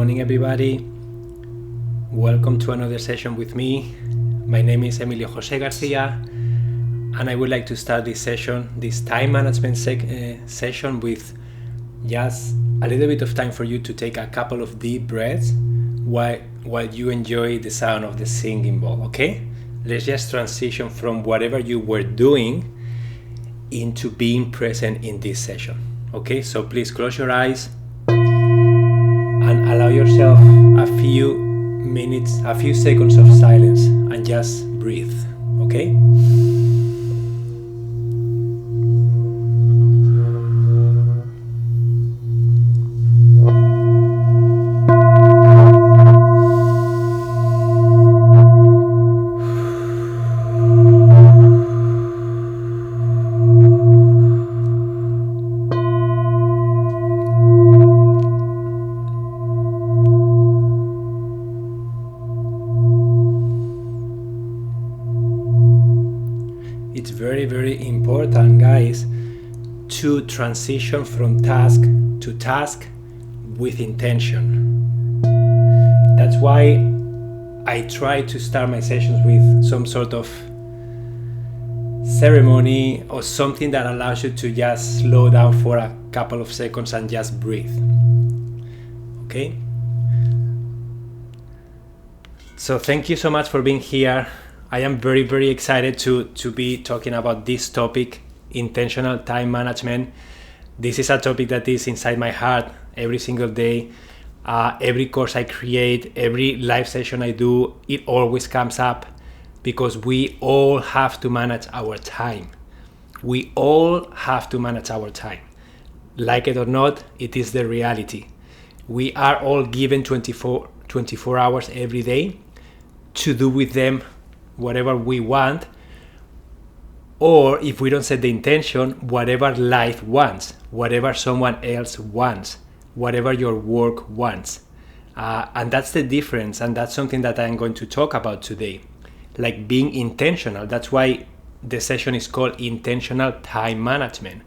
morning, everybody. Welcome to another session with me. My name is Emilio Jose Garcia, and I would like to start this session, this time management session, with just a little bit of time for you to take a couple of deep breaths while you enjoy the sound of the singing bowl, okay? Let's just transition from whatever you were doing into being present in this session, okay? So please close your eyes and allow yourself a few minutes, a few seconds of silence, and just breathe, okay? It's very, very important, guys, to transition from task to task with intention. That's why I try to start my sessions with some sort of ceremony or something that allows you to just slow down for a couple of seconds and just breathe. Okay? So thank you so much for being here. I am very, very excited to be talking about this topic, intentional time management. This is a topic that is inside my heart every single day. Every course I create, every live session I do, it always comes up because we all have to manage our time. We all have to manage our time. Like it or not, it is the reality. We are all given 24 hours every day to do with them whatever we want, or if we don't set the intention, whatever life wants, whatever someone else wants, whatever your work wants. And that's the difference, and that's something that I'm going to talk about today, like being intentional. That's why the session is called Intentional Time Management,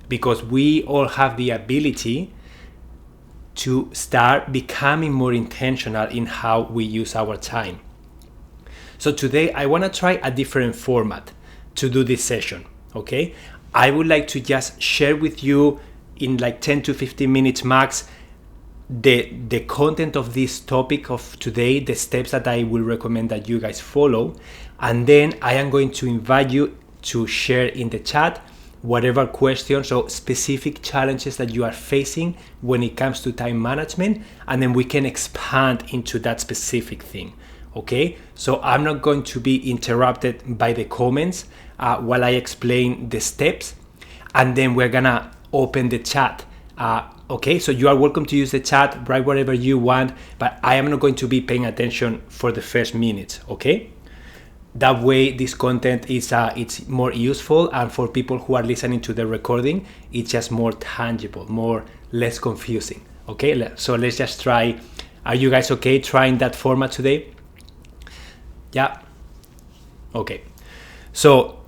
because we all have the ability to start becoming more intentional in how we use our time. So today I want to try a different format to do this session, okay? I would like to just share with you in like 10 to 15 minutes max the content of this topic of today, the steps that I will recommend that you guys follow, and then I am going to invite you to share in the chat whatever questions or specific challenges that you are facing when it comes to time management, and then we can expand into that specific thing. Okay, so I'm not going to be interrupted by the comments while I explain the steps, and then we're gonna open the chat. Okay, so you are welcome to use the chat, write whatever you want, but I am not going to be paying attention for the first minutes, okay? That way this content is it's more useful, and for people who are listening to the recording, it's just more tangible, less confusing, okay? So let's just try. Are you guys okay trying that format today? Yeah. Okay. So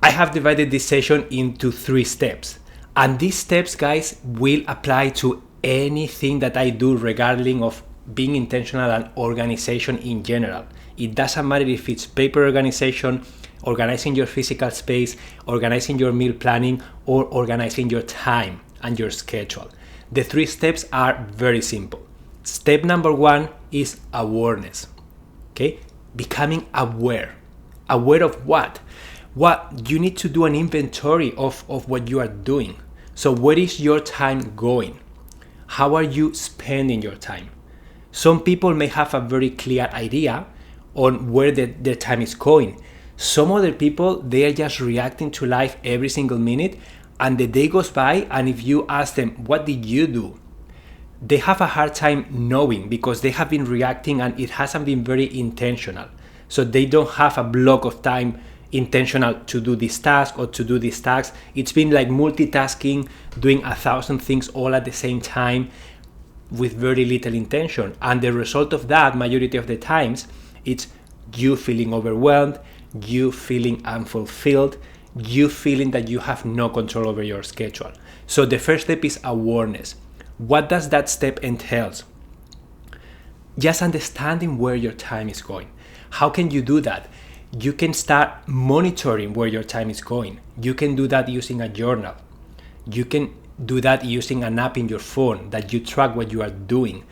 I have divided this session into 3 steps. And these steps, guys, will apply to anything that I do regarding of being intentional and organization in general. It doesn't matter if it's paper organization, organizing your physical space, organizing your meal planning, or organizing your time and your schedule. The 3 steps are very simple. Step number 1 is awareness. Okay? Becoming aware. Aware of what? What you need to do an inventory of what you are doing. So where is your time going? How are you spending your time? Some people may have a very clear idea on where their time is going. Some other people, they are just reacting to life every single minute, and the day goes by, and if you ask them, what did you do? They have a hard time knowing because they have been reacting and it hasn't been very intentional. So they don't have a block of time intentional to do this task or to do this task. It's been like multitasking, doing 1,000 things all at the same time with very little intention. And the result of that, majority of the times, it's you feeling overwhelmed, you feeling unfulfilled, you feeling that you have no control over your schedule. So the first step is awareness. What does that step entail? just understanding where your time is going. How can you do that? You can start monitoring where your time is going. You can do that using a journal. You can do that using an app in your phone that you track what you are doing.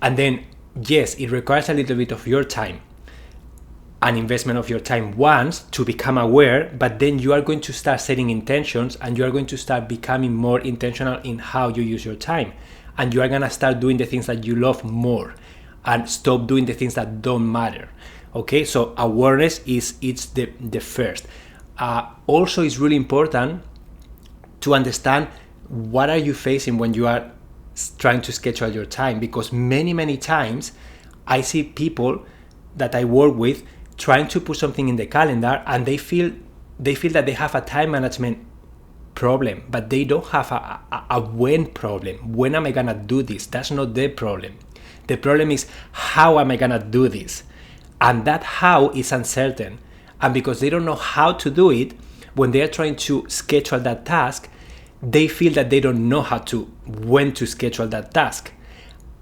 And then, yes, it requires a little bit of your time, an investment of your time once to become aware, but then you are going to start setting intentions and you are going to start becoming more intentional in how you use your time. And you are going to start doing the things that you love more and stop doing the things that don't matter. Okay, so awareness it's the first. Also, it's really important to understand what are you facing when you are trying to schedule your time, because many times I see people that I work with trying to put something in the calendar and they feel that they have a time management problem, but they don't have a when problem. When am I gonna do this? That's not the problem. The problem is, how am I gonna do this? And that how is uncertain. And because they don't know how to do it, when they are trying to schedule that task, they feel that they don't know when to schedule that task.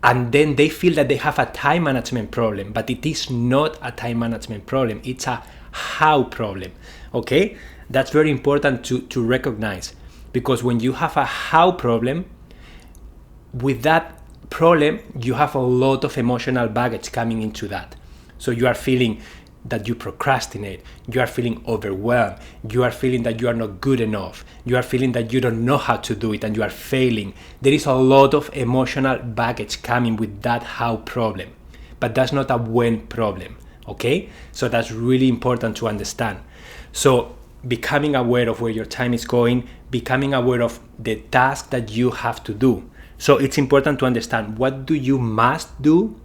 And then they feel that they have a time management problem, but it is not a time management problem. It's a how problem. Okay? That's very important to recognize, because when you have a how problem, with that problem, you have a lot of emotional baggage coming into that. So you are feeling that you procrastinate, you are feeling overwhelmed, you are feeling that you are not good enough, you are feeling that you don't know how to do it and you are failing. There is a lot of emotional baggage coming with that how problem, but that's not a when problem, okay? So that's really important to understand. So becoming aware of where your time is going, becoming aware of the task that you have to do. So it's important to understand, what do you must do,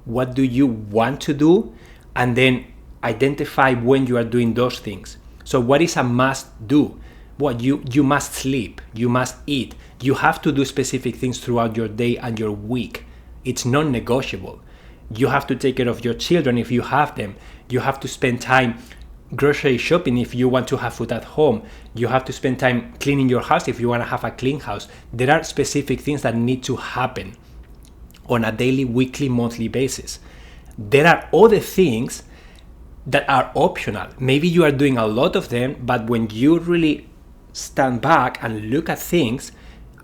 what do you want to do, and then identify when you are doing those things. So what is a must do? What you must sleep, you must eat, you have to do specific things throughout your day and your week. It's non-negotiable. You have to take care of your children if you have them. You have to spend time grocery shopping if you want to have food at home. You have to spend time cleaning your house if you want to have a clean house. There are specific things that need to happen on a daily, weekly, monthly basis. There are other things that are optional. Maybe you are doing a lot of them, but when you really stand back and look at things,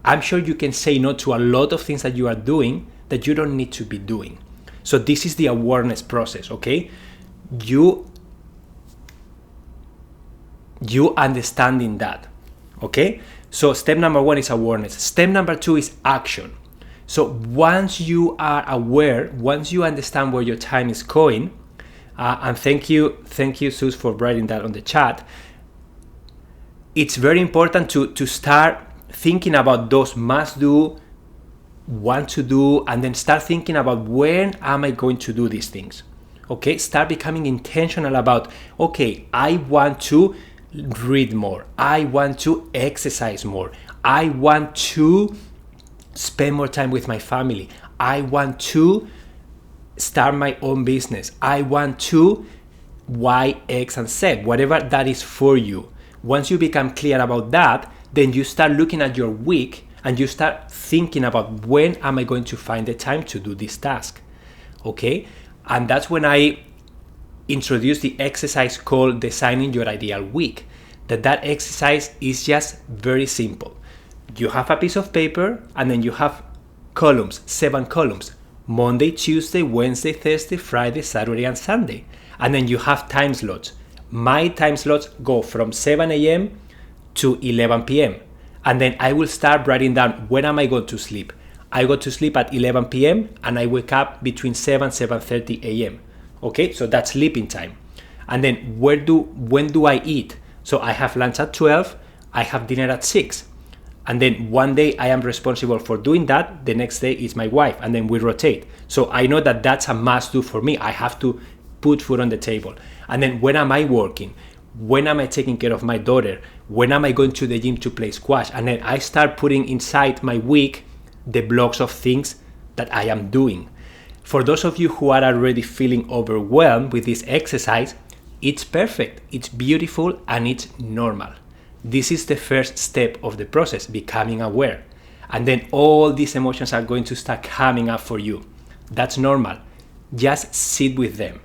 I'm sure you can say no to a lot of things that you are doing that you don't need to be doing. So this is the awareness process, okay? You understanding that, okay? So step number 1 is awareness. Step number 2 is action. So once you are aware, once you understand where your time is going, and thank you Sus for writing that on the chat, it's very important to start thinking about those must do, want to do, and then start thinking about when am I going to do these things. Okay, start becoming intentional about, okay, I want to read more, I want to exercise more, I want to spend more time with my family, I want to start my own business, I want to Y, X, and Z, whatever that is for you. Once you become clear about that, then you start looking at your week and you start thinking about, when am I going to find the time to do this task? Okay, and that's when I introduced the exercise called Designing Your Ideal Week. That exercise is just very simple. You have a piece of paper and then you have columns, 7 columns. Monday, Tuesday, Wednesday, Thursday, Friday, Saturday, and Sunday. And then you have time slots. My time slots go from 7 a.m. to 11 p.m. And then I will start writing down, when am I going to sleep? I go to sleep at 11 p.m. and I wake up between 7:30 a.m. Okay, so that's sleeping time. And then when do I eat? So I have lunch at 12, I have dinner at 6. And then one day I am responsible for doing that, the next day is my wife, and then we rotate. So I know that that's a must do for me. I have to put food on the table. And then when am I working? When am I taking care of my daughter? When am I going to the gym to play squash? And then I start putting inside my week the blocks of things that I am doing. For those of you who are already feeling overwhelmed with this exercise, it's perfect, it's beautiful, and it's normal. This is the first step of the process, becoming aware. And then all these emotions are going to start coming up for you. That's normal. Just sit with them,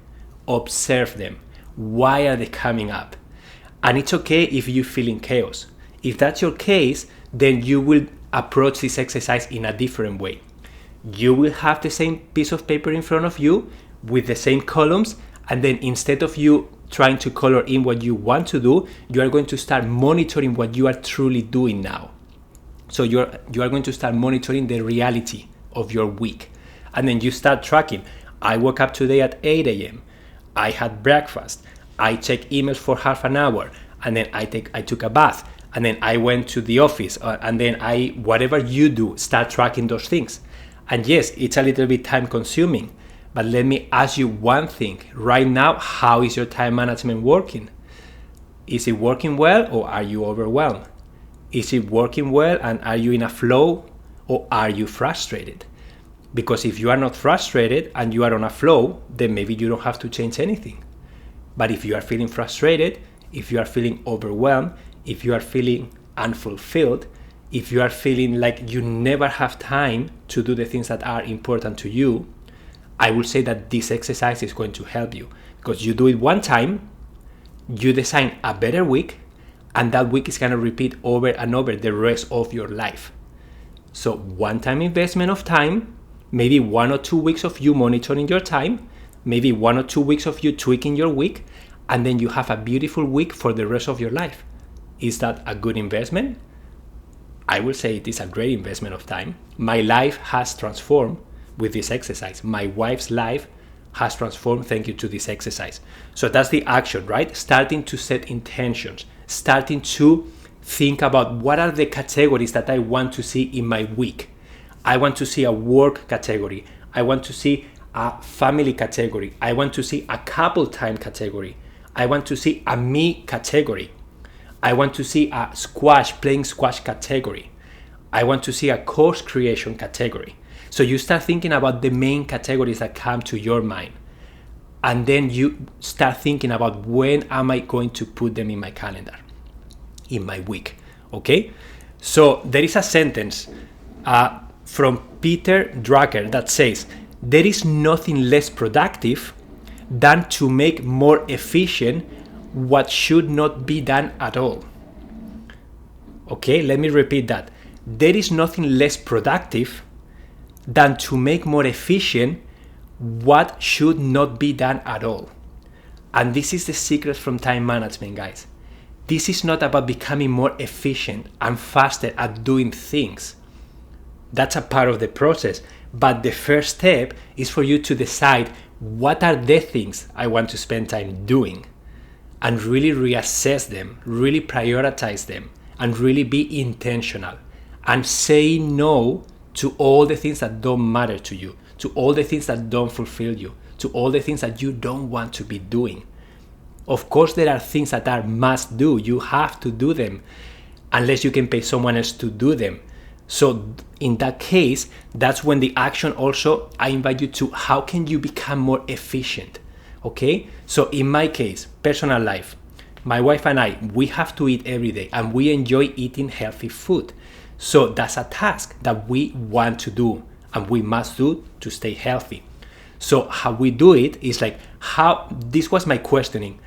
observe them. Why are they coming up? And it's okay if you feel in chaos. If that's your case, then you will approach this exercise in a different way. You will have the same piece of paper in front of you with the same columns, and then instead of you trying to color in what you want to do, you are going to start monitoring what you are truly doing now. So you are going to start monitoring the reality of your week. And then you start tracking. I woke up today at 8 a.m. I had breakfast. I checked emails for half an hour. And then I took a bath. And then I went to the office. And then whatever you do, start tracking those things. And yes, it's a little bit time consuming. But let me ask you one thing. Right now, how is your time management working? Is it working well, or are you overwhelmed? Is it working well, and are you in a flow, or are you frustrated? Because if you are not frustrated and you are on a flow, then maybe you don't have to change anything. But if you are feeling frustrated, if you are feeling overwhelmed, if you are feeling unfulfilled, if you are feeling like you never have time to do the things that are important to you, I will say that this exercise is going to help you, because you do it one time, you design a better week, and that week is going to repeat over and over the rest of your life. So one-time investment of time, maybe 1 or 2 weeks of you monitoring your time, maybe 1 or 2 weeks of you tweaking your week, and then you have a beautiful week for the rest of your life. Is that a good investment? I will say it is a great investment of time. My life has transformed with this exercise. My wife's life has transformed thanks to this exercise. So that's the action, right? Starting to set intentions, starting to think about what are the categories that I want to see in my week. I want to see a work category. I want to see a family category. I want to see a couple time category. I want to see a me category. I want to see a playing squash category. I want to see a course creation category. So you start thinking about the main categories that come to your mind. And then you start thinking about, when am I going to put them in my calendar, in my week, okay? So there is a sentence from Peter Drucker that says, there is nothing less productive than to make more efficient what should not be done at all. Okay, let me repeat that. There is nothing less productive than to make more efficient what should not be done at all. And this is the secret from time management, guys. This is not about becoming more efficient and faster at doing things. That's a part of the process. But the first step is for you to decide, what are the things I want to spend time doing, and really reassess them, really prioritize them, and really be intentional, and say no to all the things that don't matter to you, to all the things that don't fulfill you, to all the things that you don't want to be doing. Of course, there are things that are must do. You have to do them unless you can pay someone else to do them. So in that case, that's when the action also, I invite you to, how can you become more efficient? Okay? So in my case, personal life, my wife and I, we have to eat every day, and we enjoy eating healthy food. So that's a task that we want to do and we must do to stay healthy. So how we do it is like, this was my questioning.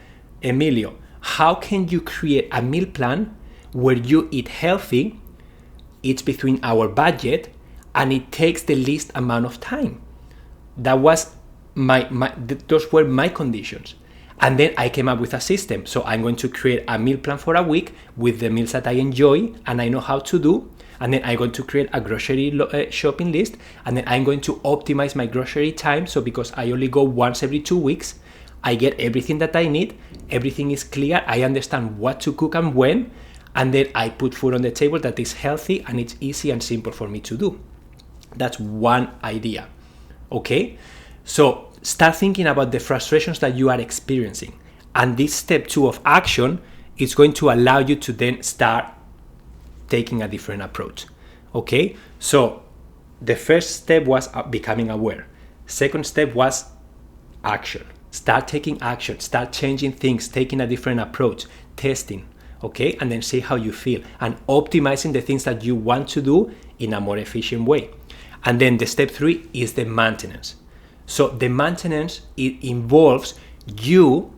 Emilio, how can you create a meal plan where you eat healthy, it's between our budget, and it takes the least amount of time? That was those were my conditions. And then I came up with a system. So I'm going to create a meal plan for a week with the meals that I enjoy and I know how to do. And then I'm going to create a grocery shopping list. And then I'm going to optimize my grocery time. So because I only go once every 2 weeks, I get everything that I need. Everything is clear. I understand what to cook and when. And then I put food on the table that is healthy and it's easy and simple for me to do. That's one idea. Okay? So start thinking about the frustrations that you are experiencing. And this step 2 of action is going to allow you to then start taking a different approach. Okay? So the first step was becoming aware. Second step was action. Start taking action. Start changing things, taking a different approach, testing. Okay? And then see how you feel. And optimizing the things that you want to do in a more efficient way. And then the step 3 is the maintenance. So the maintenance, it involves you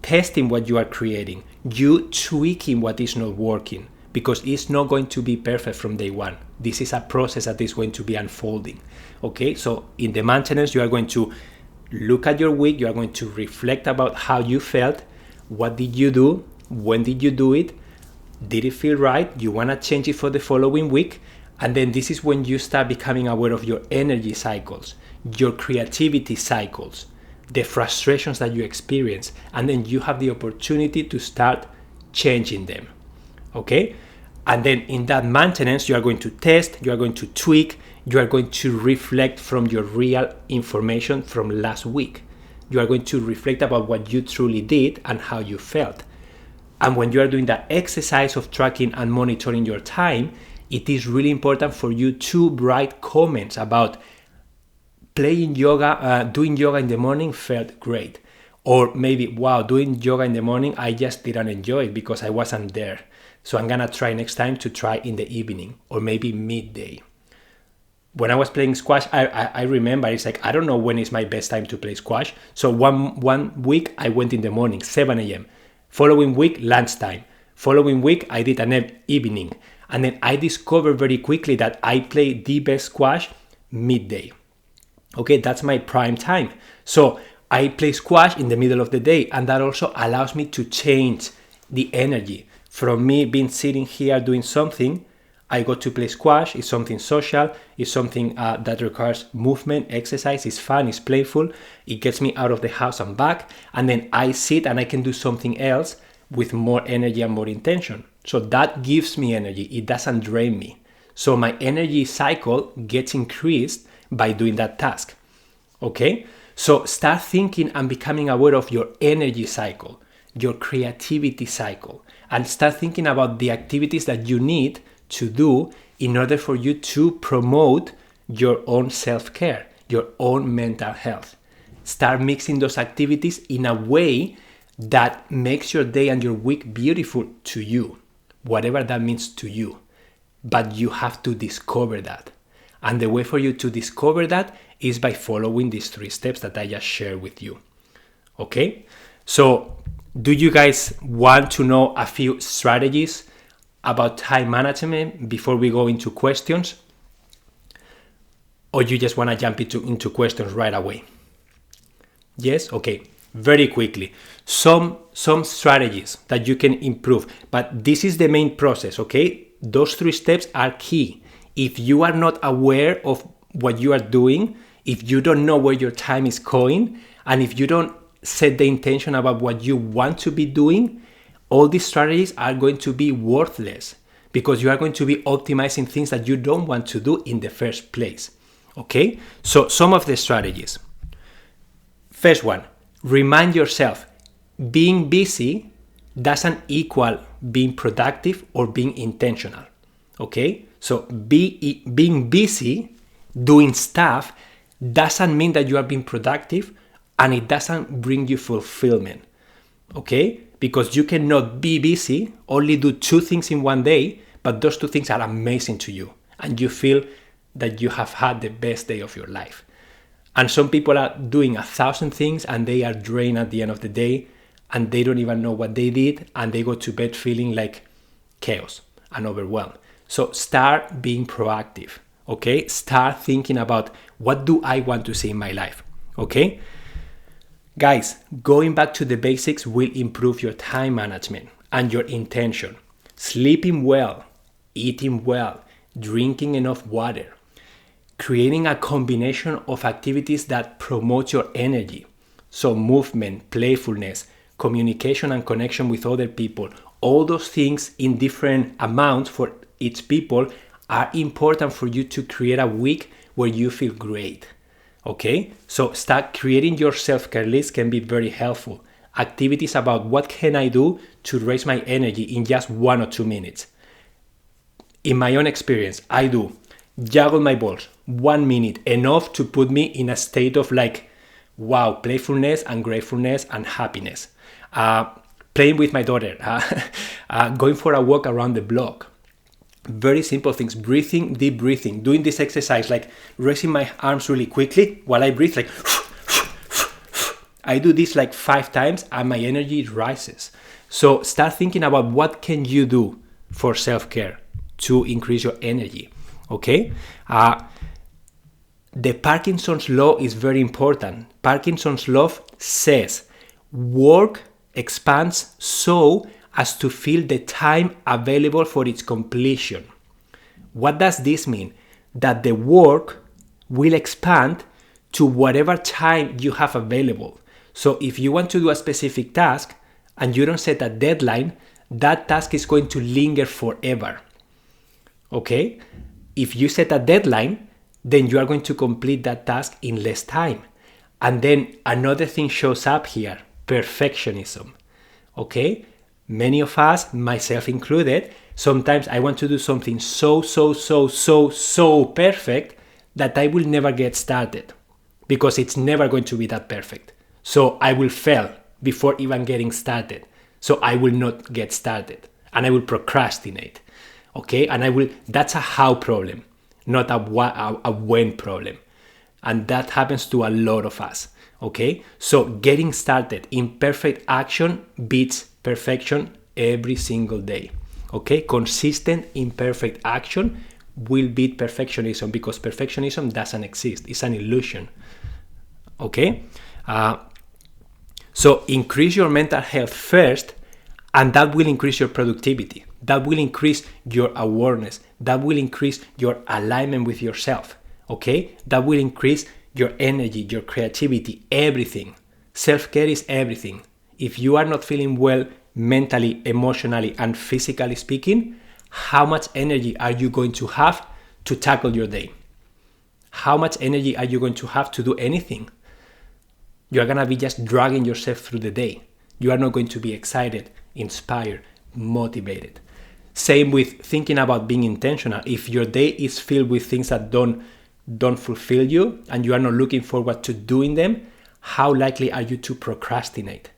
testing what you are creating, you tweaking what is not working, because it's not going to be perfect from day one. This is a process that is going to be unfolding. Okay, so in the maintenance, you are going to look at your week, you are going to reflect about how you felt, what did you do, when did you do it, did it feel right, you want to change it for the following week. And then this is when you start becoming aware of your energy cycles, your creativity cycles, the frustrations that you experience, and then you have the opportunity to start changing them. Okay? And then in that maintenance, you are going to test, you are going to tweak, you are going to reflect from your real information from last week. You are going to reflect about what you truly did and how you felt. And when you are doing that exercise of tracking and monitoring your time, it is really important for you to write comments about playing yoga, doing yoga in the morning felt great. Or maybe, wow, doing yoga in the morning, I just didn't enjoy it because I wasn't there. So I'm gonna try next time to try in the evening or maybe midday. When I was playing squash, I remember it's like, I don't know when is my best time to play squash. So one week I went in the morning, 7 a.m. Following week, lunchtime. Following week, I did an evening. And then I discovered very quickly that I play the best squash midday. Okay, that's my prime time. So I play squash in the middle of the day, and that also allows me to change the energy. From me being sitting here doing something, I go to play squash. It's something social. It's something that requires movement, exercise. It's fun. It's playful. It gets me out of the house and back. And then I sit and I can do something else with more energy and more intention. So that gives me energy. It doesn't drain me. So my energy cycle gets increased by doing that task. Okay? So start thinking and becoming aware of your energy cycle, your creativity cycle, and start thinking about the activities that you need to do in order for you to promote your own self-care, your own mental health. Start mixing those activities in a way that makes your day and your week beautiful to you, whatever that means to you. But you have to discover that. And the way for you to discover that is by following these 3 steps that I just shared with you. Okay? So, do you guys want to know a few strategies about time management before we go into questions? Or you just want to jump into questions right away? Yes? Okay. Very quickly. Some strategies that you can improve. But this is the main process, okay? Those 3 steps are key. If you are not aware of what you are doing, if you don't know where your time is going, and if you don't set the intention about what you want to be doing, all these strategies are going to be worthless because you are going to be optimizing things that you don't want to do in the first place. Okay? So some of the strategies. First one, remind yourself, being busy doesn't equal being productive or being intentional. Okay? So being busy, doing stuff, doesn't mean that you are being productive, and it doesn't bring you fulfillment. Okay? Because you cannot be busy, only do 2 things in one day, but those 2 things are amazing to you, and you feel that you have had the best day of your life. And some people are doing 1,000 things and they are drained at the end of the day, and they don't even know what they did, and they go to bed feeling like chaos and overwhelmed. So start being proactive, okay? Start thinking about, what do I want to see in my life, okay? Guys, going back to the basics will improve your time management and your intention. Sleeping well, eating well, drinking enough water, creating a combination of activities that promote your energy. So movement, playfulness, communication and connection with other people, all those things in different amounts for each people are important for you to create a week where you feel great. Okay? So start creating your self-care list can be very helpful. Activities about what can I do to raise my energy in just 1 or 2 minutes. In my own experience, I do juggle my balls, 1 minute, enough to put me in a state of like, wow, playfulness and gratefulness and happiness. Playing with my daughter, going for a walk around the block. Very simple things, breathing, deep breathing, doing this exercise, like raising my arms really quickly while I breathe, like I do this like 5 times and my energy rises. So start thinking about what can you do for self-care to increase your energy, okay? The Parkinson's law is very important. Parkinson's law says work expands so as to fill the time available for its completion. What does this mean? That the work will expand to whatever time you have available. So if you want to do a specific task and you don't set a deadline, that task is going to linger forever. Okay? If you set a deadline, then you are going to complete that task in less time. And then another thing shows up here, perfectionism. Okay? Many of us, myself included, sometimes I want to do something so perfect that I will never get started because it's never going to be that perfect. So I will fail before even getting started. So I will not get started and I will procrastinate. Okay? And that's a how problem, not a when problem. And that happens to a lot of us. Okay? So getting started, imperfect action beats perfection every single day. Okay? Consistent imperfect action will beat perfectionism because perfectionism doesn't exist. It's an illusion. Okay? So increase your mental health first, and that will increase your productivity. That will increase your awareness. That will increase your alignment with yourself. Okay? That will increase your energy, your creativity, everything. Self-care is everything. If you are not feeling well mentally, emotionally, and physically speaking, how much energy are you going to have to tackle your day? How much energy are you going to have to do anything? You are going to be just dragging yourself through the day. You are not going to be excited, inspired, motivated. Same with thinking about being intentional. If your day is filled with things that don't fulfill you and you are not looking forward to doing them, how likely are you to procrastinate?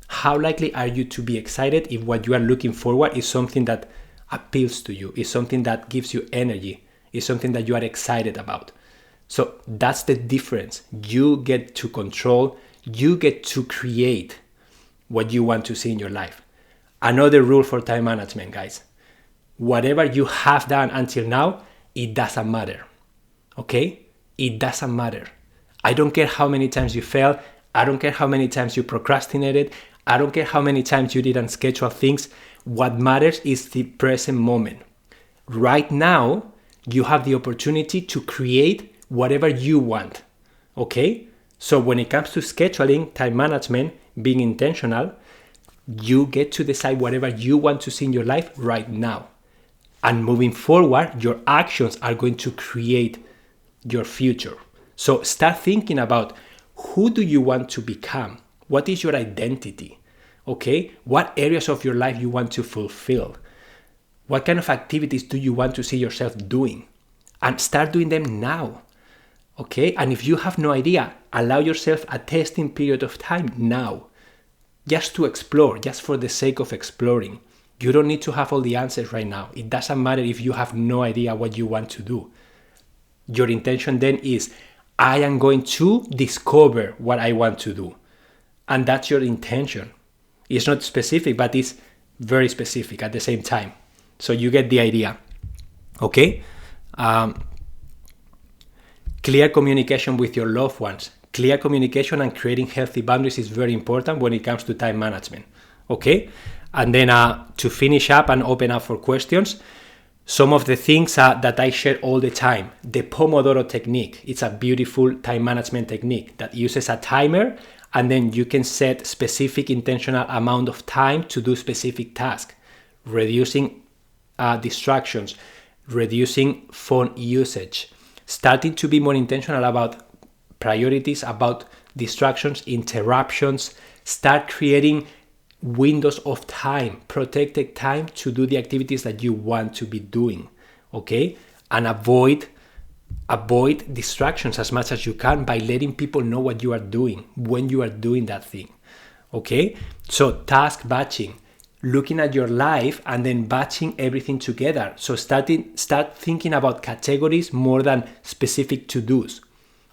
How likely are you to be excited if what you are looking forward is something that appeals to you, is something that gives you energy, is something that you are excited about? So that's the difference. You get to control, you get to create what you want to see in your life. Another rule for time management, guys. Whatever you have done until now, it doesn't matter. Okay? It doesn't matter. I don't care how many times you failed. I don't care how many times you procrastinated. I don't care how many times you didn't schedule things. What matters is the present moment. Right now, you have the opportunity to create whatever you want. Okay? So when it comes to scheduling, time management, being intentional, you get to decide whatever you want to see in your life right now. And moving forward, your actions are going to create your future. So start thinking about who do you want to become? What is your identity? Okay? What areas of your life you want to fulfill? What kind of activities do you want to see yourself doing? And start doing them now. Okay? And if you have no idea, allow yourself a testing period of time now. Just to explore, just for the sake of exploring. You don't need to have all the answers right now. It doesn't matter if you have no idea what you want to do. Your intention then is, I am going to discover what I want to do. And that's your intention. It's not specific, but it's very specific at the same time. So you get the idea. Okay? Clear communication with your loved ones. Clear communication and creating healthy boundaries is very important when it comes to time management. Okay? And then to finish up and open up for questions, some of the things that I share all the time. The Pomodoro technique. It's a beautiful time management technique that uses a timer, and then you can set specific intentional amount of time to do specific tasks, reducing distractions, reducing phone usage, starting to be more intentional about priorities, about distractions, interruptions. Start creating windows of time, protected time to do the activities that you want to be doing. Okay? And avoid distractions as much as you can by letting people know what you are doing when you are doing that thing. Okay? So task batching, looking at your life and then batching everything together. So start thinking about categories more than specific to-dos.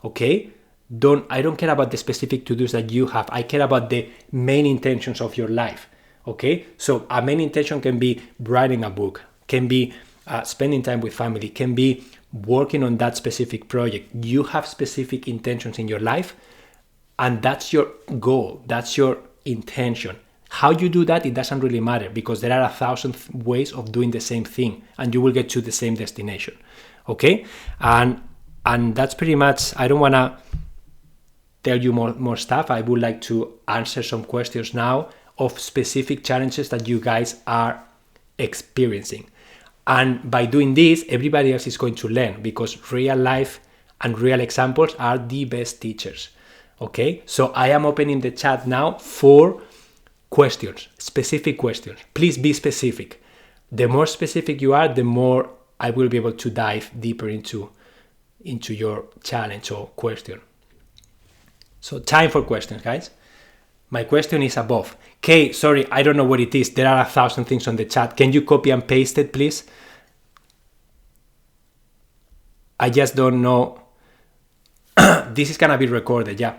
Okay? I don't care about the specific to-dos that you have. I care about the main intentions of your life. Okay, so a main intention can be writing a book, can be spending time with family, can be working on that specific project. You have specific intentions in your life, and that's your goal, that's your intention. How you do that, it doesn't really matter, because there are 1,000 ways of doing the same thing and you will get to the same destination. Okay, and that's pretty much. I don't want to tell you more stuff. I would like to answer some questions now of specific challenges that you guys are experiencing. And by doing this, everybody else is going to learn, because real life and real examples are the best teachers. Okay, so I am opening the chat now for questions, specific questions. Please be specific. The more specific you are, the more I will be able to dive deeper into your challenge or question. So time for questions, guys. My question is above. Kay, sorry, I don't know what it is. There are 1,000 things on the chat. Can you copy and paste it, please? I just don't know. This is gonna be recorded, yeah.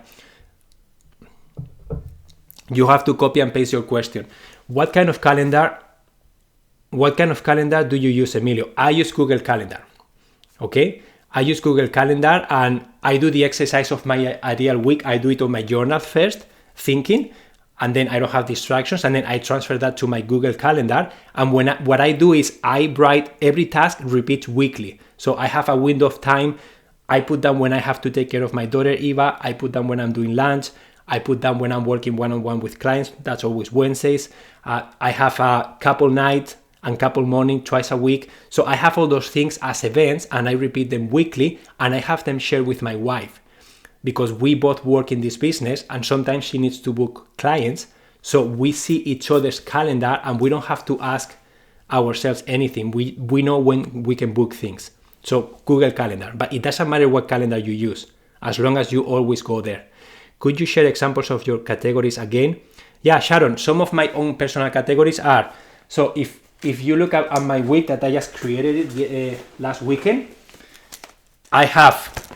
You have to copy and paste your question. What kind of calendar do you use, Emilio? I use Google Calendar. Okay? I use Google Calendar, and I do the exercise of my ideal week. I do it on my journal first, thinking, and then I don't have distractions, and then I transfer that to my Google Calendar. And what I do is I write every task repeats weekly. So I have a window of time. I put down when I have to take care of my daughter Eva. I put down when I'm doing lunch. I put down when I'm working one-on-one with clients. That's always Wednesdays. I have a couple night and couple morning twice a week. So I have all those things as events, and I repeat them weekly, and I have them shared with my wife, because we both work in this business, and sometimes she needs to book clients. So we see each other's calendar, and we don't have to ask ourselves anything. We know when we can book things. So Google Calendar, but it doesn't matter what calendar you use, as long as you always go there. Could you share examples of your categories again? Yeah, Sharon, some of my own personal categories are, so if you look at my week that I just created it last weekend, I have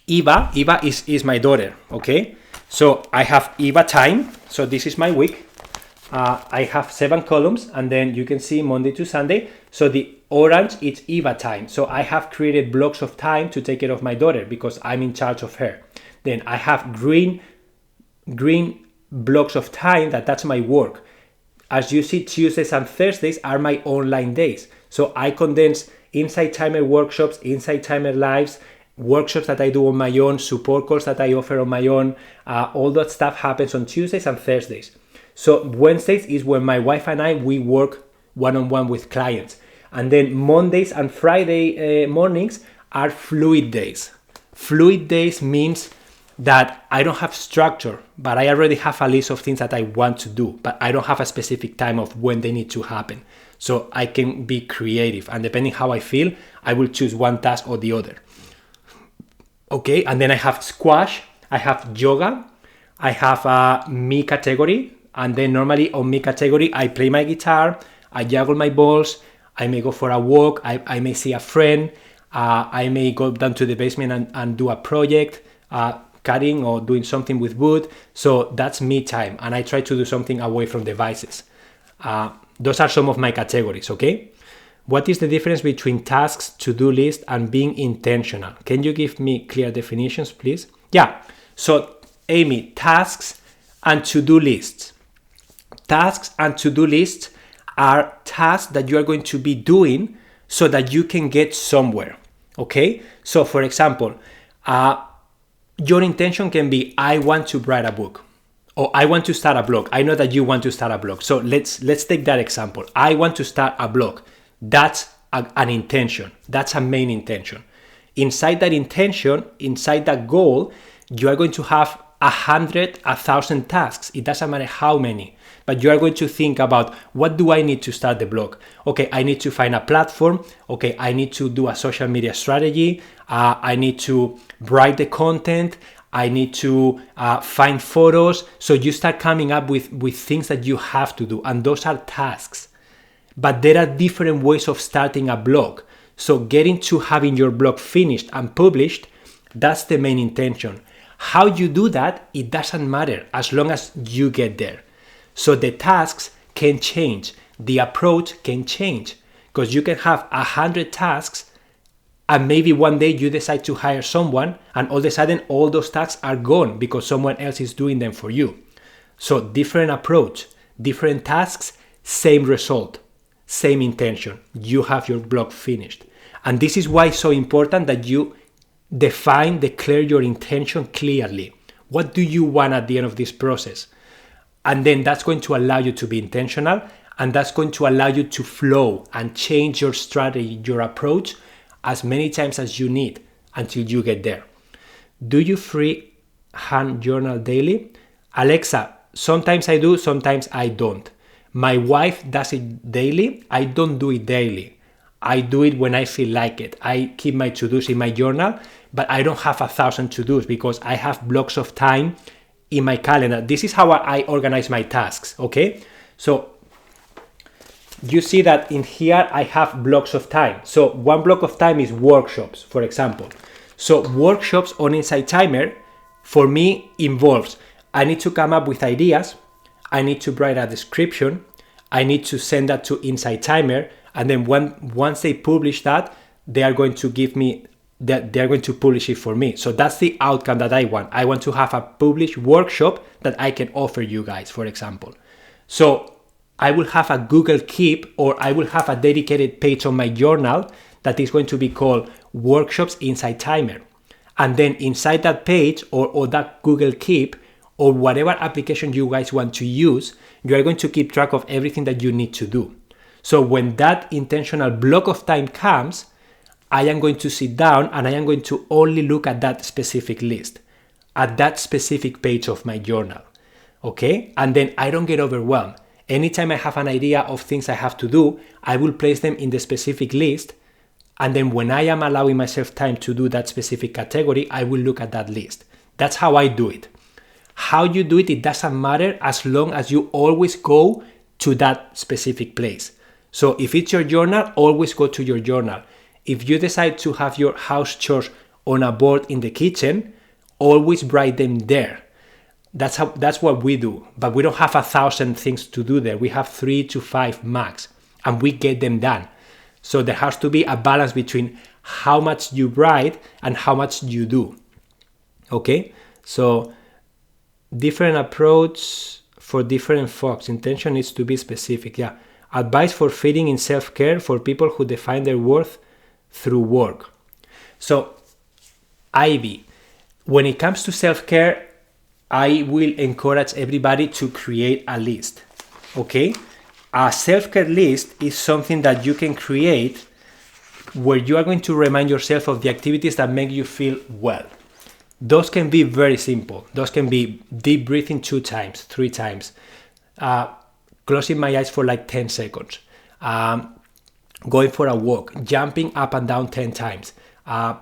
Eva is my daughter, okay? So I have Eva time, so this is my week. I have 7 columns, and then you can see Monday to Sunday. So the orange is Eva time. So I have created blocks of time to take care of my daughter, because I'm in charge of her. Then I have green blocks of time, that's my work. As you see, Tuesdays and Thursdays are my online days. So I condense Insight Timer workshops, Insight Timer lives, workshops that I do on my own, support calls that I offer on my own. All that stuff happens on Tuesdays and Thursdays. So Wednesdays is when my wife and we work one-on-one with clients. And then Mondays and Friday mornings are fluid days. Fluid days means that I don't have structure, but I already have a list of things that I want to do, but I don't have a specific time of when they need to happen. So I can be creative, and depending how I feel, I will choose one task or the other. Okay, and then I have squash, I have yoga, I have a me category, and then normally on me category, I play my guitar, I juggle my balls, I may go for a walk, I may see a friend, I may go down to the basement and do a project, cutting or doing something with wood. So that's me time, and I try to do something away from devices. Those are some of my categories, okay? What is the difference between tasks, to-do list, and being intentional? Can you give me clear definitions, please? Yeah, so Amy, tasks and to-do lists. Tasks and to-do lists are tasks that you are going to be doing so that you can get somewhere, okay? So for example, your intention can be, I want to write a book, or I want to start a blog. I know that you want to start a blog. So let's take that example. I want to start a blog. That's an intention. That's a main intention. Inside that intention, inside that goal, you are going to have 100, 1,000 tasks. It doesn't matter how many, but you are going to think about, what do I need to start the blog? Okay, I need to find a platform. Okay, I need to do a social media strategy. I need to write the content. I need to find photos. So you start coming up with things that you have to do, and those are tasks. But there are different ways of starting a blog. So getting to having your blog finished and published, that's the main intention. How you do that, it doesn't matter as long as you get there. So the tasks can change, the approach can change, because you can have 100 tasks and maybe one day you decide to hire someone and all of a sudden all those tasks are gone because someone else is doing them for you. So different approach, different tasks, same result, same intention. You have your block finished. And this is why it's so important that you declare your intention clearly. What do you want at the end of this process? And then that's going to allow you to be intentional, and that's going to allow you to flow and change your strategy, your approach as many times as you need until you get there. Do you freehand journal daily? Alexa, sometimes I do, sometimes I don't. My wife does it daily. I don't do it daily. I do it when I feel like it. I keep my to-dos in my journal, but I don't have 1,000 to-dos because I have blocks of time in my calendar. This is how I organize my tasks, okay? So you see that in here I have blocks of time. So one block of time is workshops, for example. So workshops on Insight Timer for me involves I need to come up with ideas, I need to write a description, I need to send that to Insight Timer, and then once they publish that, they are going to give me that, they're going to publish it for me. So that's the outcome that I want. I want to have a published workshop that I can offer you guys, for example. So I will have a Google Keep, or I will have a dedicated page on my journal that is going to be called Workshops Insight Timer. And then inside that page or that Google Keep or whatever application you guys want to use, you are going to keep track of everything that you need to do. So when that intentional block of time comes, I am going to sit down and I am going to only look at that specific list, at that specific page of my journal. Okay? And then I don't get overwhelmed. Anytime I have an idea of things I have to do, I will place them in the specific list. And then when I am allowing myself time to do that specific category, I will look at that list. That's how I do it. How you do it, it doesn't matter as long as you always go to that specific place. So if it's your journal, always go to your journal. If you decide to have your house chores on a board in the kitchen, always write them there. That's what we do, but we don't have 1,000 things to do there. We have 3 to 5 max, and we get them done. So there has to be a balance between how much you write and how much you do. Okay, so different approach for different folks. Intention needs to be specific. Yeah, advice for fitting in self-care for people who define their worth through work. So Ivy, when it comes to self-care, I will encourage everybody to create a list, okay? A self-care list is something that you can create where you are going to remind yourself of the activities that make you feel well. Those can be very simple. Those can be deep breathing 2 times, 3 times, closing my eyes for like 10 seconds, going for a walk, jumping up and down 10 times,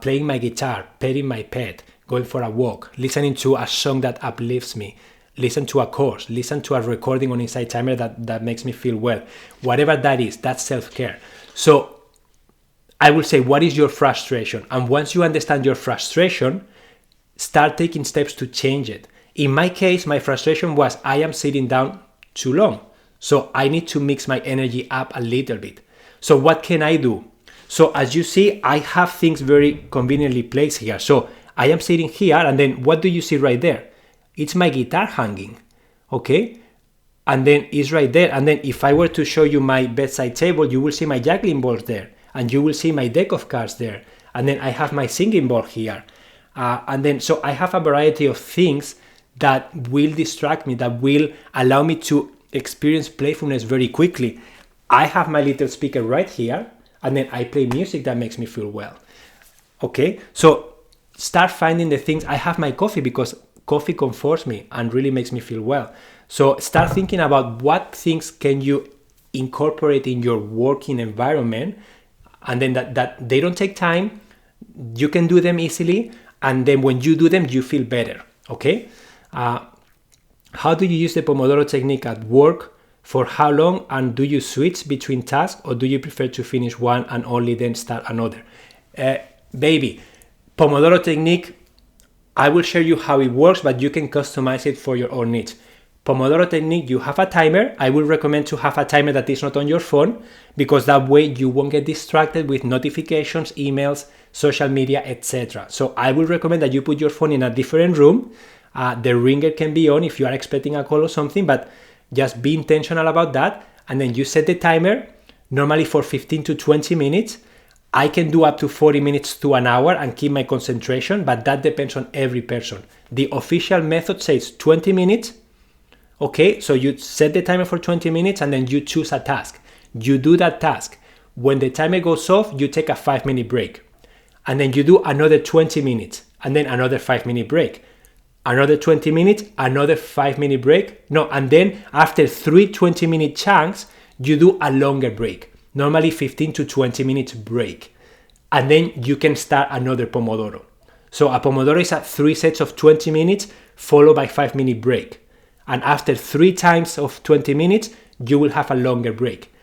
playing my guitar, petting my pet, going for a walk, listening to a song that uplifts me, listen to a course, listen to a recording on Insight Timer that makes me feel well. Whatever that is, that's self-care. So I will say, what is your frustration? And once you understand your frustration, start taking steps to change it. In my case, my frustration was I am sitting down too long. So I need to mix my energy up a little bit. So what can I do? So as you see, I have things very conveniently placed here. So I am sitting here, and then what do you see right there? It's my guitar hanging, okay? And then it's right there. And then if I were to show you my bedside table, you will see my juggling balls there, and you will see my deck of cards there. And then I have my singing bowl here. And then so I have a variety of things that will distract me, that will allow me to experience playfulness very quickly. I have my little speaker right here, and then I play music that makes me feel well. Okay, so start finding the things. I have my coffee because coffee comforts me and really makes me feel well. So start thinking about what things can you incorporate in your working environment, and then that they don't take time, you can do them easily, and then when you do them, you feel better, okay? How do you use the Pomodoro technique at work? For how long? And do you switch between tasks, or do you prefer to finish one and only then start another? Baby, Pomodoro technique, I will share you how it works, but you can customize it for your own needs. Pomodoro technique, you have a timer. I will recommend to have a timer that is not on your phone, because that way you won't get distracted with notifications, emails, social media, etc. So I will recommend that you put your phone in a different room. The ringer can be on if you are expecting a call or something, but just be intentional about that. And then you set the timer, normally for 15 to 20 minutes. I can do up to 40 minutes to an hour and keep my concentration, but that depends on every person. The official method says 20 minutes. Okay, so you set the timer for 20 minutes and then you choose a task. You do that task. When the timer goes off, you take a 5-minute break. And then you do another 20 minutes and then another 5-minute break. Another 20 minutes, another 5-minute break. No, and then after 3 20-minute chunks, you do a longer break. Normally 15 to 20 minutes break. And then you can start another Pomodoro. So a Pomodoro is 3 sets of 20 minutes followed by 5-minute break. And after 3 times of 20 minutes, you will have a longer break.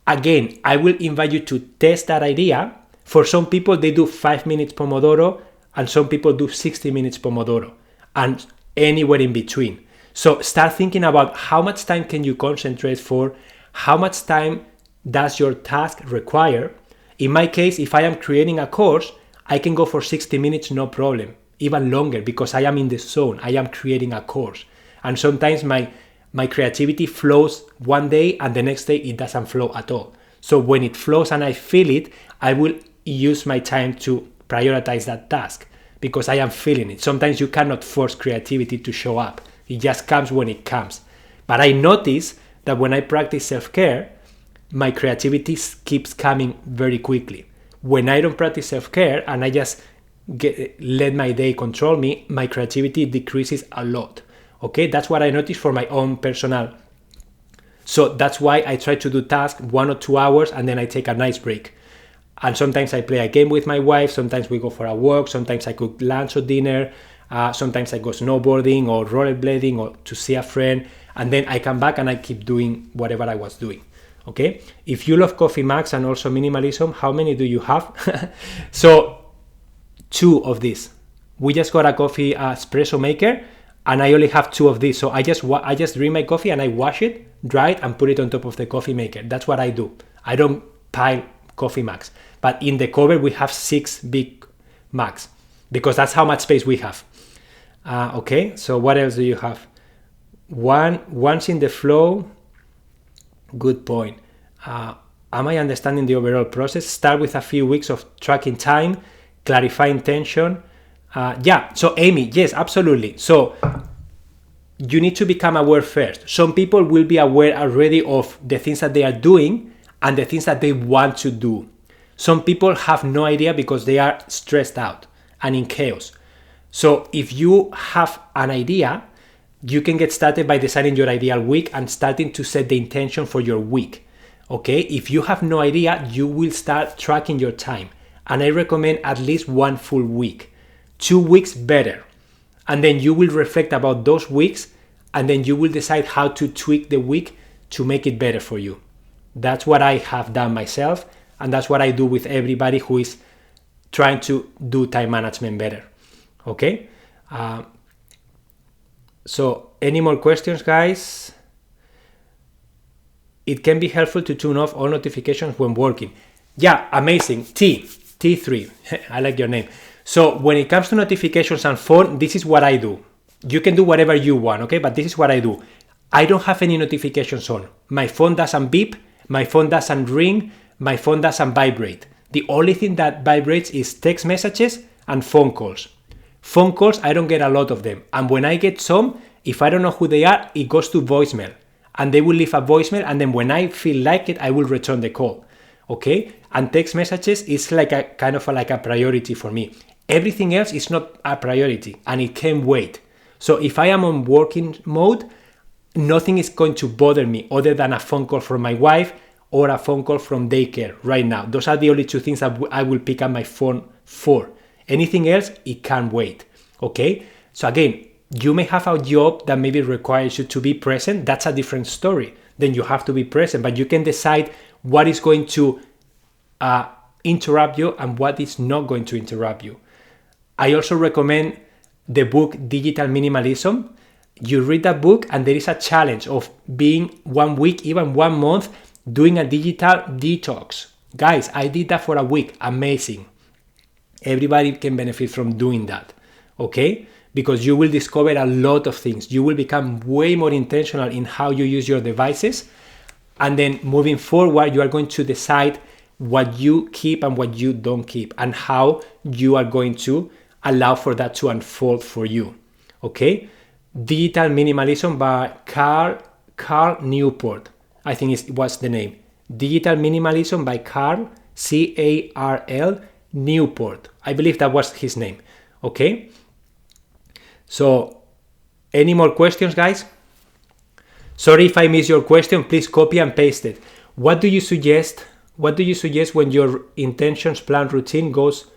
Again, I will invite you to test that idea. For some people, they do 5 minutes Pomodoro, and some people do 60 minutes Pomodoro, and anywhere in between. So start thinking about how much time can you concentrate for, how much time does your task require. In my case, if I am creating a course, I can go for 60 minutes, no problem, even longer, because I am in the zone, I am creating a course. And sometimes my creativity flows one day and the next day it doesn't flow at all. So when it flows and I feel it, I will use my time to prioritize that task because I am feeling it. Sometimes you cannot force creativity to show up. It just comes when it comes. But I notice that when I practice self-care, my creativity keeps coming very quickly. When I don't practice self-care and I just let my day control me, my creativity decreases a lot. Okay, that's what I noticed for my own personal. So that's why I try to do tasks 1 or 2 hours and then I take a nice break. And sometimes I play a game with my wife, sometimes we go for a walk, sometimes I cook lunch or dinner, sometimes I go snowboarding or rollerblading or to see a friend, and then I come back and I keep doing whatever I was doing. Okay, if you love coffee mugs and also minimalism, how many do you have? So 2 of these. We just got a coffee espresso maker, and I only have 2 of these. So I just drink my coffee and I wash it, dry it, and put it on top of the coffee maker. That's what I do. I don't pile coffee mugs. But in the cupboard, we have 6 big mugs because that's how much space we have. Okay, so what else do you have? Once in the flow. Good point. Am I understanding the overall process? Start with a few weeks of tracking time, clarifying intention. Yeah, so Amy, yes, absolutely. So you need to become aware first. Some people will be aware already of the things that they are doing and the things that they want to do. Some people have no idea because they are stressed out and in chaos. So if you have an idea, you can get started by designing your ideal week and starting to set the intention for your week. Okay, if you have no idea, you will start tracking your time. And I recommend at least 1 full week. 2 weeks better. And then you will reflect about those weeks and then you will decide how to tweak the week to make it better for you. That's what I have done myself, and that's what I do with everybody who is trying to do time management better. Okay? So any more questions, guys? It can be helpful to turn off all notifications when working. Yeah, amazing. T3. I like your name. So when it comes to notifications and phone, this is what I do. You can do whatever you want, okay? But this is what I do. I don't have any notifications on. My phone doesn't beep. My phone doesn't ring. My phone doesn't vibrate. The only thing that vibrates is text messages and phone calls. Phone calls, I don't get a lot of them. And when I get some, if I don't know who they are, it goes to voicemail. And they will leave a voicemail, and then when I feel like it, I will return the call. Okay? And text messages is like a kind of like a priority for me. Everything else is not a priority and it can wait. So if I am on working mode, nothing is going to bother me other than a phone call from my wife or a phone call from daycare right now. Those are the only 2 things that I will pick up my phone for. Anything else, it can wait. Okay? So again, you may have a job that maybe requires you to be present. That's a different story. Then you have to be present, but you can decide what is going to interrupt you and what is not going to interrupt you. I also recommend the book Digital Minimalism. You read that book and there is a challenge of being 1 week, even 1 month, doing a digital detox. Guys, I did that for a week. Amazing. Everybody can benefit from doing that, okay? Because you will discover a lot of things. You will become way more intentional in how you use your devices. And then moving forward, you are going to decide what you keep and what you don't keep, and how you are going to allow for that to unfold for you, okay? Digital Minimalism by Carl Newport, I think it was the name. Digital Minimalism by Carl, C-A-R-L, Newport. I believe that was his name, okay? So, any more questions, guys? Sorry if I missed your question, please copy and paste it. What do you suggest when your intentions plan routine goes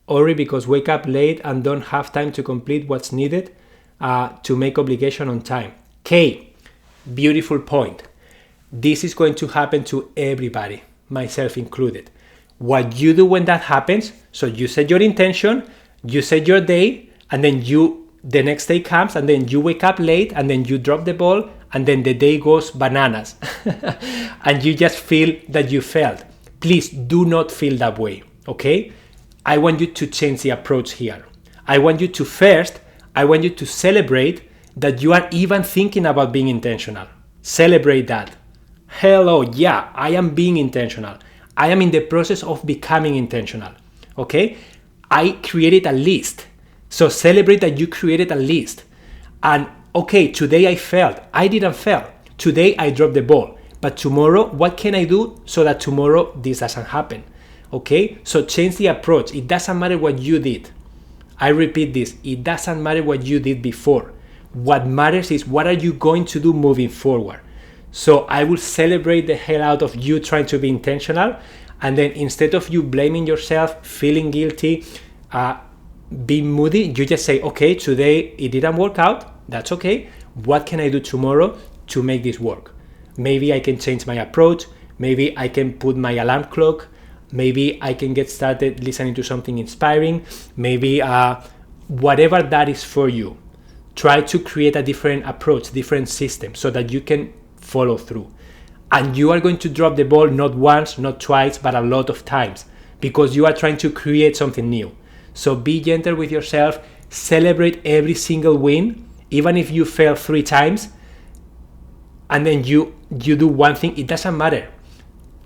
awry because wake up late and don't have time to complete what's needed to make obligation on time? Kay, beautiful point. This is going to happen to everybody, myself included. What you do when that happens, so you set your intention, you set your day, and then the next day comes, and then you wake up late, and then you drop the ball, and then the day goes bananas. And you just feel that you failed. Please do not feel that way, okay? I want you to change the approach here. I want you to celebrate that you are even thinking about being intentional. Celebrate that. Hello, yeah, I am being intentional. I am in the process of becoming intentional, okay? I created a list. So celebrate that you created a list. And okay, today I failed. I didn't fail. Today I dropped the ball. But tomorrow, what can I do so that tomorrow this doesn't happen? Okay? So change the approach. It doesn't matter what you did. I repeat this. It doesn't matter what you did before. What matters is what are you going to do moving forward. So I will celebrate the hell out of you trying to be intentional. And then instead of you blaming yourself, feeling guilty, being moody, you just say, okay, today it didn't work out. That's okay. What can I do tomorrow to make this work? Maybe I can change my approach. Maybe I can put my alarm clock. Maybe I can get started listening to something inspiring. Maybe whatever that is for you. Try to create a different approach, different system so that you can follow through. And you are going to drop the ball not once, not twice, but a lot of times because you are trying to create something new. So be gentle with yourself. Celebrate every single win, even if you fail 3 times. And then you do one thing, it doesn't matter.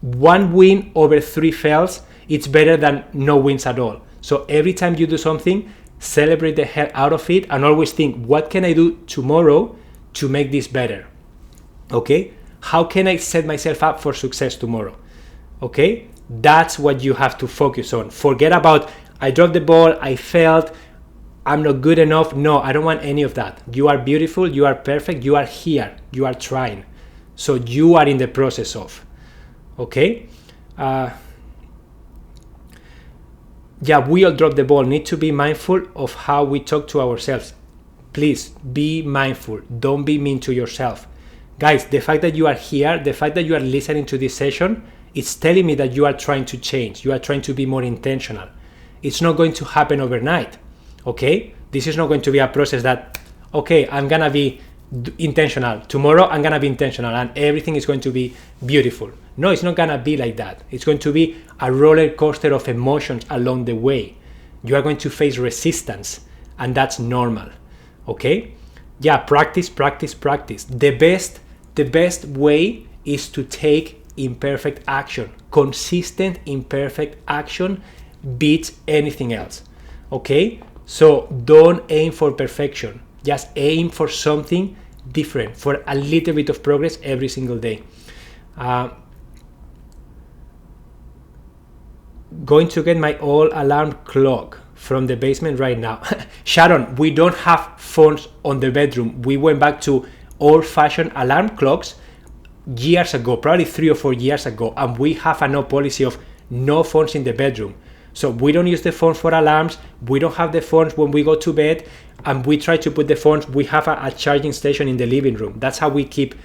1 win over 3 fails, it's better than no wins at all. So every time you do something, celebrate the hell out of it and always think, what can I do tomorrow to make this better? Okay? How can I set myself up for success tomorrow? Okay? That's what you have to focus on. Forget about, I dropped the ball, I failed, I'm not good enough. No, I don't want any of that. You are beautiful, you are perfect, you are here, you are trying. So you are in the process of, okay? Yeah, we all drop the ball. Need to be mindful of how we talk to ourselves. Please be mindful. Don't be mean to yourself. Guys, the fact that you are here, the fact that you are listening to this session, it's telling me that you are trying to change. You are trying to be more intentional. It's not going to happen overnight. Okay, this is not going to be a process that, okay, I'm gonna be intentional. Tomorrow I'm gonna be intentional and everything is going to be beautiful. No, it's not gonna be like that. It's going to be a roller coaster of emotions along the way. You are going to face resistance and that's normal. Okay, yeah, practice. The best way is to take imperfect action. Consistent imperfect action beats anything else. Okay, so don't aim for perfection. Just aim for something different, for a little bit of progress every single day. Going to get my old alarm clock from the basement right now. Sharon, we don't have phones on the bedroom. We went back to old-fashioned alarm clocks years ago, probably 3 or 4 years ago, and we have a no policy of no phones in the bedroom. So we don't use the phones for alarms. We don't have the phones when we go to bed, and we try to put the phones. We have a charging station in the living room. That's how we keep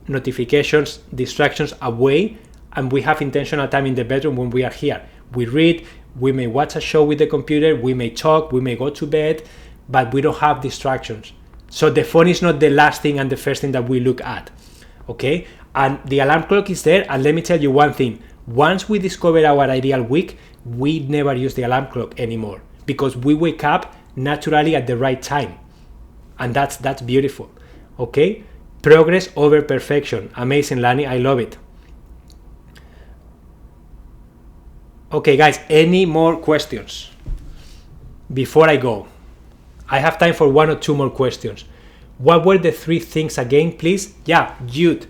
notifications, distractions away, and we have intentional time in the bedroom when we are here. We read, we may watch a show with the computer, we may talk, we may go to bed, but we don't have distractions. So the phone is not the last thing and the first thing that we look at, okay? And the alarm clock is there, and let me tell you one thing. Once we discover our ideal week, we never use the alarm clock anymore because we wake up naturally at the right time. And that's beautiful, okay? Progress over perfection. Amazing, Lani, I love it. Okay, guys, any more questions before I go? I have time for 1 or 2 more questions. What were the 3 things again, please? Yeah, Jude.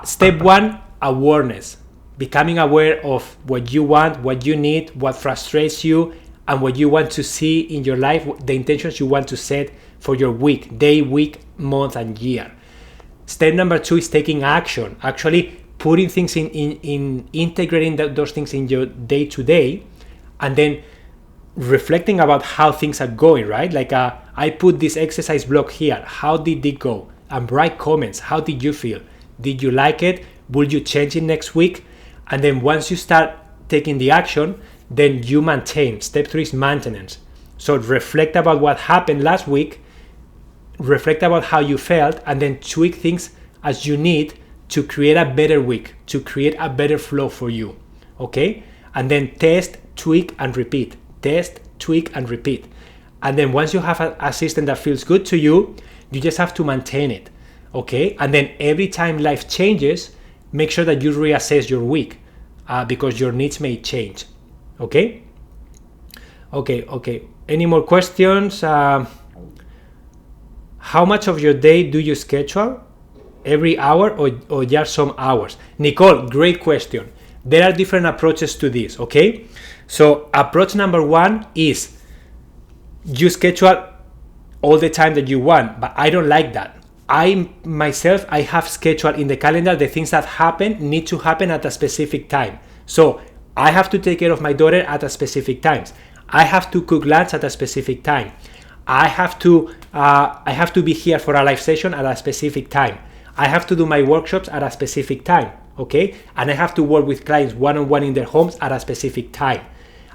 Step 1, awareness. Becoming aware of what you want, what you need, what frustrates you, and what you want to see in your life, the intentions you want to set for your week, day, week, month, and year. Step number 2 is taking action. Actually putting things in integrating those things in your day-to-day, and then reflecting about how things are going, right? Like I put this exercise block here. How did it go? And write comments. How did you feel? Did you like it? Will you change it next week? And then once you start taking the action, then you maintain. Step 3 is maintenance. So reflect about what happened last week, reflect about how you felt, and then tweak things as you need to create a better week, to create a better flow for you, okay? And then test, tweak, and repeat. Test, tweak, and repeat. And then once you have a system that feels good to you, you just have to maintain it, okay? And then every time life changes, make sure that you reassess your week because your needs may change, okay? Okay. Any more questions? How much of your day do you schedule? Every hour or just some hours? Nicole, great question. There are different approaches to this, okay? So approach number 1 is you schedule all the time that you want, but I don't like that. I have scheduled in the calendar the things that need to happen at a specific time. So I have to take care of my daughter at a specific times. I have to cook lunch at a specific time. I have to be here for a live session at a specific time. I have to do my workshops at a specific time, okay? And I have to work with clients one-on-one in their homes at a specific time.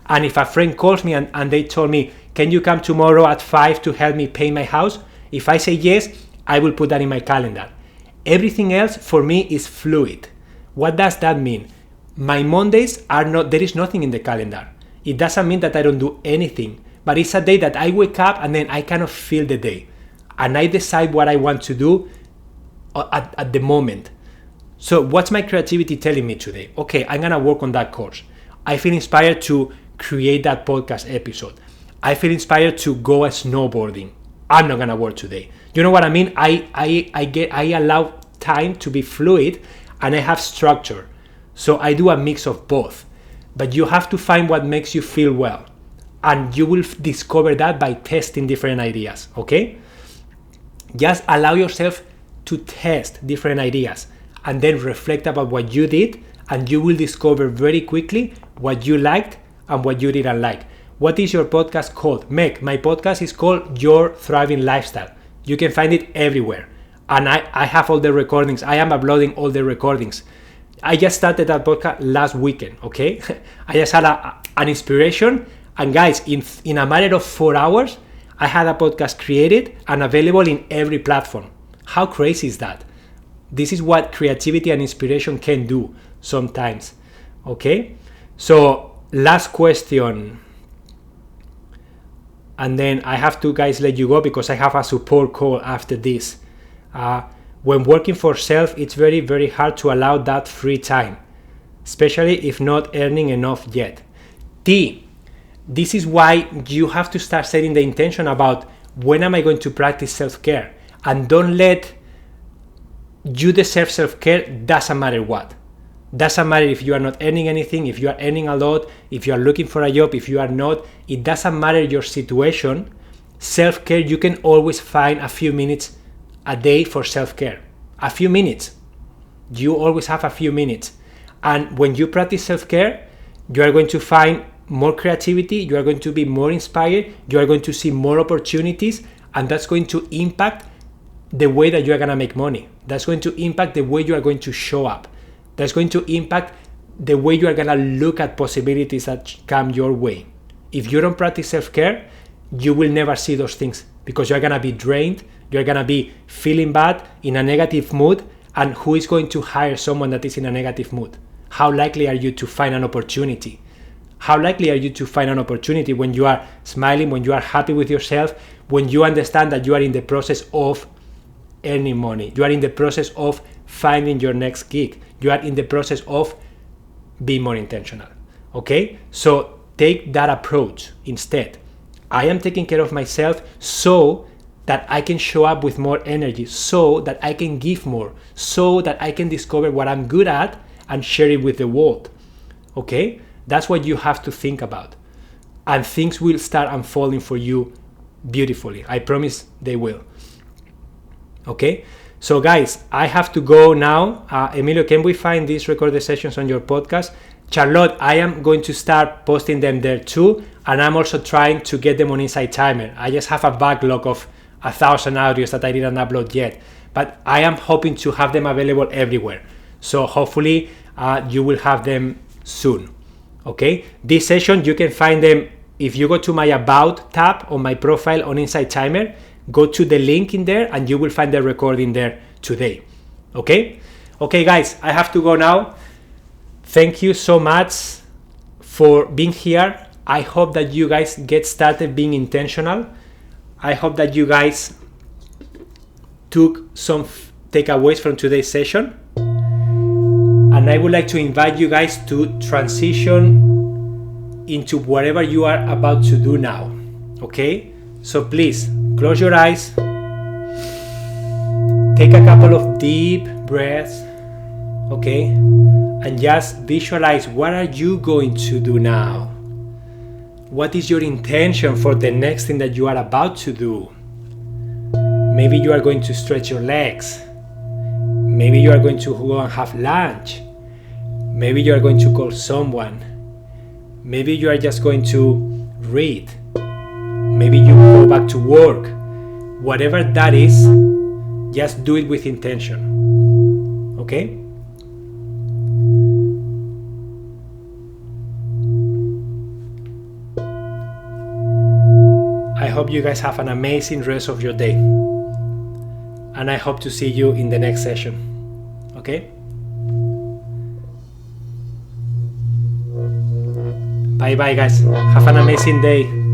And if a friend calls me and they told me, can you come tomorrow at 5 to help me paint my house? If I say yes, I will put that in my calendar. Everything else for me is fluid. What does that mean? My Mondays there is nothing in the calendar. It doesn't mean that I don't do anything, but it's a day that I wake up and then I kind of feel the day. And I decide what I want to do at the moment. So what's my creativity telling me today? Okay, I'm gonna work on that course. I feel inspired to create that podcast episode. I feel inspired to go snowboarding. I'm not gonna work today. You know what I mean? I allow time to be fluid and I have structure. So I do a mix of both. But you have to find what makes you feel well. And you will discover that by testing different ideas, okay? Just allow yourself to test different ideas and then reflect about what you did, and you will discover very quickly what you liked and what you didn't like. What is your podcast called? Meg, my podcast is called Your Thriving Lifestyle. You can find it everywhere. And I have all the recordings. I am uploading all the recordings. I just started that podcast last weekend, okay? I just had an inspiration. And guys, in a matter of 4 hours, I had a podcast created and available in every platform. How crazy is that? This is what creativity and inspiration can do sometimes, okay? So last question. And then I have to, guys, let you go because I have a support call after this. When working for self, it's very, very hard to allow that free time, especially if not earning enough yet. This is why you have to start setting the intention about when am I going to practice self-care, and don't let you deserve self-care, doesn't matter what. Doesn't matter if you are not earning anything, if you are earning a lot, if you are looking for a job, if you are not, it doesn't matter your situation. Self-care, you can always find a few minutes a day for self-care. A few minutes. You always have a few minutes. And when you practice self-care, you are going to find more creativity, you are going to be more inspired, you are going to see more opportunities, and that's going to impact the way that you are going to make money. That's going to impact the way you are going to show up. That's going to impact the way you are going to look at possibilities that come your way. If you don't practice self-care, you will never see those things because you're gonna be drained, you're gonna be feeling bad, in a negative mood. And who is going to hire someone that is in a negative mood? How likely are you to find an opportunity? How likely are you to find an opportunity when you are smiling, when you are happy with yourself, when you understand that you are in the process of earning money, you are in the process of finding your next gig, you are in the process of being more intentional? Okay, so take that approach instead. I am taking care of myself so that I can show up with more energy, so that I can give more, so that I can discover what I'm good at and share it with the world. Okay, that's what you have to think about, and things will start unfolding for you beautifully. I promise they will. Okay, so guys, I have to go now. Emilio, can we find these recorded sessions on your podcast? Charlotte, I am going to start posting them there too, and I'm also trying to get them on Insight Timer. I just have a backlog of 1,000 audios that I didn't upload yet, but I am hoping to have them available everywhere. So hopefully you will have them soon. Okay, this session, you can find them if you go to my About tab on my profile on Insight Timer. Go to the link in there and you will find the recording there today. Okay, guys, I have to go now. Thank you so much for being here. I hope that you guys get started being intentional. I hope that you guys took some takeaways from today's session. And I would like to invite you guys to transition into whatever you are about to do now. Okay? So please, close your eyes. Take a couple of deep breaths. Okay? And just visualize, what are you going to do now? What is your intention for the next thing that you are about to do? Maybe you are going to stretch your legs. Maybe you are going to go and have lunch. Maybe you are going to call someone. Maybe you are just going to read. Maybe you go back to work. Whatever that is, just do it with intention. Okay? I hope you guys have an amazing rest of your day. And I hope to see you in the next session. Okay? Bye bye, guys. Have an amazing day.